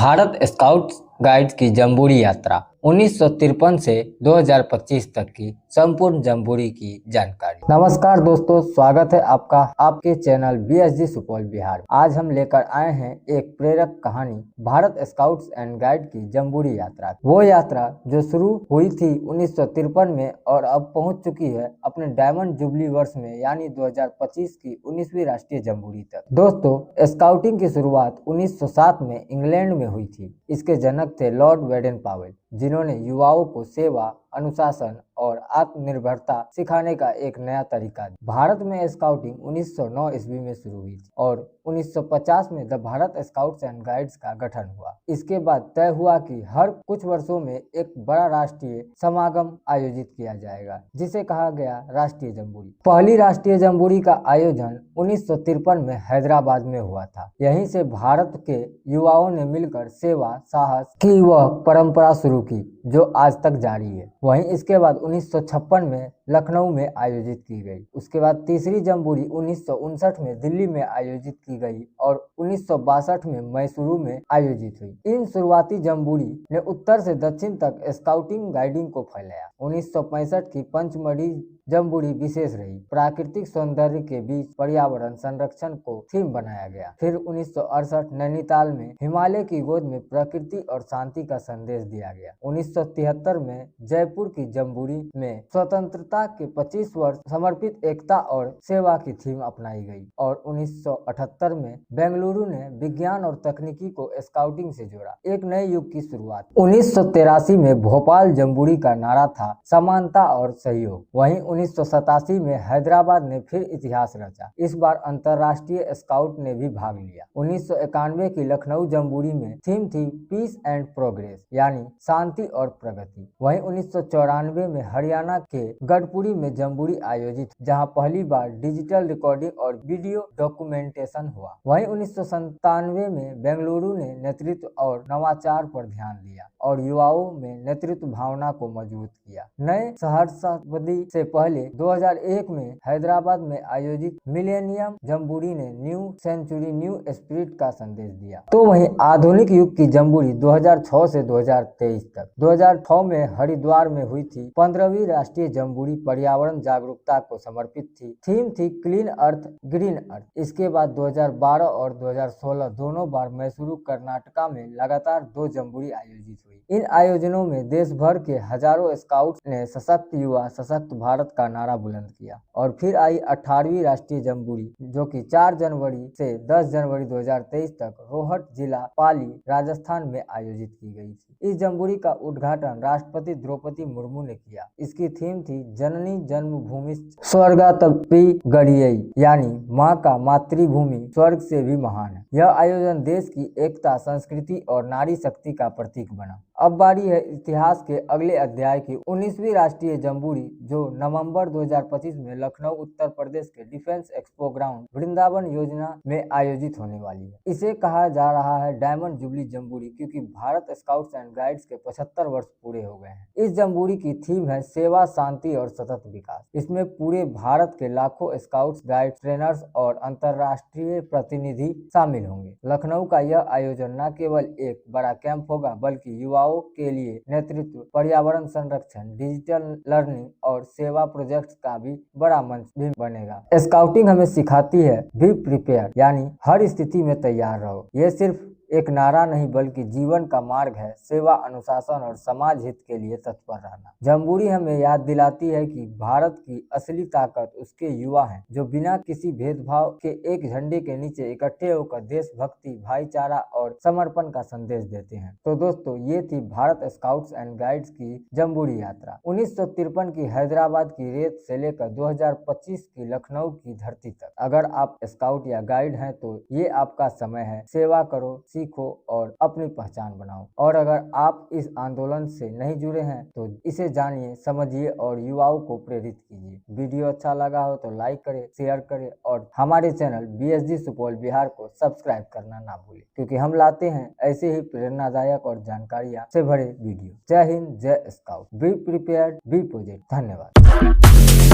Bharat scouts guides की jamboree यात्रा 1953 से 2025 तक की संपूर्ण जम्बूरी की जानकारी। नमस्कार दोस्तों, स्वागत है आपका आपके चैनल BSG सुपौल बिहार। आज हम लेकर आए हैं एक प्रेरक कहानी, भारत स्काउट्स एंड गाइड की जम्बूरी यात्रा। वो यात्रा जो शुरू हुई थी 1953 में और अब पहुंच चुकी है अपने डायमंड जुबली वर्ष में, यानी 2025 की 19वीं राष्ट्रीय जम्बूरी तक। दोस्तों, स्काउटिंग की शुरुआत 1907 में इंग्लैंड में हुई थी। इसके जनक थे लॉर्ड वेडन पावेल, जिन्होंने युवाओं को सेवा, अनुशासन और आत्मनिर्भरता सिखाने का एक नया तरीका दिया। भारत में स्काउटिंग 1909 ईस्वी में शुरू हुई थी और 1950 में the Bharat scouts and guides का गठन हुआ। इसके बाद तय हुआ कि हर कुछ वर्षों में एक बड़ा राष्ट्रीय समागम आयोजित किया जाएगा, जिसे कहा गया राष्ट्रीय जम्बूरी। पहली राष्ट्रीय जम्बूरी का आयोजन 1953 में हैदराबाद में हुआ था। यहीं से भारत के युवाओं ने मिलकर सेवा, साहस की वह परंपरा शुरू की जो आज तक जारी है। वहीं इसके बाद 1956 में लखनऊ में आयोजित की गई। उसके बाद तीसरी जम्बूरी 1959 में दिल्ली में आयोजित की गई और 1962 में मैसूरू में आयोजित हुई। इन शुरुआती जम्बूरी ने उत्तर से दक्षिण तक स्काउटिंग गाइडिंग को फैलाया। 1965 की पंचमढ़ी जम्बूरी विशेष रही। प्राकृतिक सौंदर्य के बीच पर्यावरण संरक्षण को थीम बनाया गया। फिर 1968 नैनीताल में हिमालय की गोद में प्रकृति और शांति का संदेश दिया गया। 1973 में जयपुर की जम्बूरी में स्वतंत्रता के 25 वर्ष समर्पित एकता और सेवा की थीम अपनाई गई और 1978 में बेंगलुरु ने विज्ञान और तकनीकी को स्काउटिंग से जोड़ा। एक नए युग की शुरुआत। 1983 में भोपाल जम्बूरी का नारा था समानता और सहयोग। वहीं 1987 में हैदराबाद ने फिर इतिहास रचा। इस बार अंतर्राष्ट्रीय स्काउट ने भी भाग लिया। 1991 की लखनऊ जम्बूरी में थीम थी पीस एंड प्रोग्रेस, यानी शांति और प्रगति। वहीं 1994 में हरियाणा के गढ़पुरी में जम्बूरी आयोजित, जहां पहली बार डिजिटल रिकॉर्डिंग और वीडियो डॉक्यूमेंटेशन हुआ। वहीं 1997 में बेंगलुरु ने नेतृत्व और नवाचार पर ध्यान दिया और युवाओं में नेतृत्व भावना को मजबूत किया। नए सहस्राब्दी से पहले 2001 में हैदराबाद में आयोजित मिलेनियम जम्बूरी ने न्यू सेंचुरी न्यू स्पिरिट का संदेश दिया। तो वहीं आधुनिक युग की जम्बूरी 2006 से 2023 तक। 2006 में हरिद्वार में हुई थी 15वीं राष्ट्रीय जम्बूरी पर्यावरण जागरूकता को समर्पित थी। थीम थी क्लीन अर्थ ग्रीन अर्थ। इसके बाद 2012 और 2016 दोनों बार मैसूरू कर्नाटका में लगातार 2 जम्बूरी आयोजित हुई। इन आयोजनों में देश भर के हजारों स्काउट्स ने सशक्त युवा सशक्त भारत का नारा बुलंद किया। और फिर आई 18वीं राष्ट्रीय जम्बूरी, जो कि 4 जनवरी से 10 जनवरी 2023 तक रोहट जिला पाली राजस्थान में आयोजित की गई थी। इस जम्बूरी का उद्घाटन राष्ट्रपति द्रौपदी मुर्मू ने किया। इसकी थीम थी जननी जन्मभूमि स्वर्गातपि गरीयई, यानी माँ का मातृभूमि स्वर्ग से भी महान है। यह आयोजन देश की एकता, संस्कृति और नारी शक्ति का प्रतीक बना। अब बारी है इतिहास के अगले अध्याय की 19वीं राष्ट्रीय जम्बूरी, जो नवंबर 2025 में लखनऊ उत्तर प्रदेश के डिफेंस एक्सपो ग्राउंड वृंदावन योजना में आयोजित होने वाली है। इसे कहा जा रहा है डायमंड जुबली जम्बूरी, क्योंकि भारत स्काउट्स एंड गाइड्स के 75 वर्ष पूरे हो गए हैं। इस जम्बूरी की थीम है सेवा, शांति और सतत विकास। इसमें पूरे भारत के लाखों स्काउट्स, गाइड्स, ट्रेनर्स और अंतर्राष्ट्रीय प्रतिनिधि शामिल होंगे। लखनऊ का यह आयोजन न केवल एक बड़ा कैंप होगा, बल्कि युवाओं के लिए नेतृत्व, पर्यावरण संरक्षण, डिजिटल लर्निंग और सेवा प्रोजेक्ट्स का भी बड़ा मंच भी बनेगा। स्काउटिंग हमें सिखाती है बी प्रिपेयर, यानी हर स्थिति में तैयार रहो। ये सिर्फ एक नारा नहीं बल्कि जीवन का मार्ग है। सेवा, अनुशासन और समाज हित के लिए तत्पर रहना। जम्बूरी हमें याद दिलाती है कि भारत की असली ताकत उसके युवा हैं, जो बिना किसी भेदभाव के एक झंडे के नीचे इकट्ठे होकर देशभक्ति, भाईचारा और समर्पण का संदेश देते हैं। तो दोस्तों, ये थी भारत स्काउट्स एंड गाइड्स की जम्बूरी यात्रा। 1953 की हैदराबाद की रेत से लेकर 2025 की लखनऊ की धरती तक। अगर आप स्काउट या गाइड हैं तो ये आपका समय है। सेवा करो, सीखो और अपनी पहचान बनाओ। और अगर आप इस आंदोलन से नहीं जुड़े हैं तो इसे जानिए, समझिए और युवाओं को प्रेरित कीजिए। वीडियो अच्छा लगा हो तो लाइक करें, शेयर करें और हमारे चैनल BSG सुपौल बिहार को सब्सक्राइब करना ना भूलें, क्योंकि हम लाते हैं ऐसे ही प्रेरणादायक और जानकारियां से भरे वीडियो। जय हिंद, जय scout. Be prepared, be positive. धन्यवाद।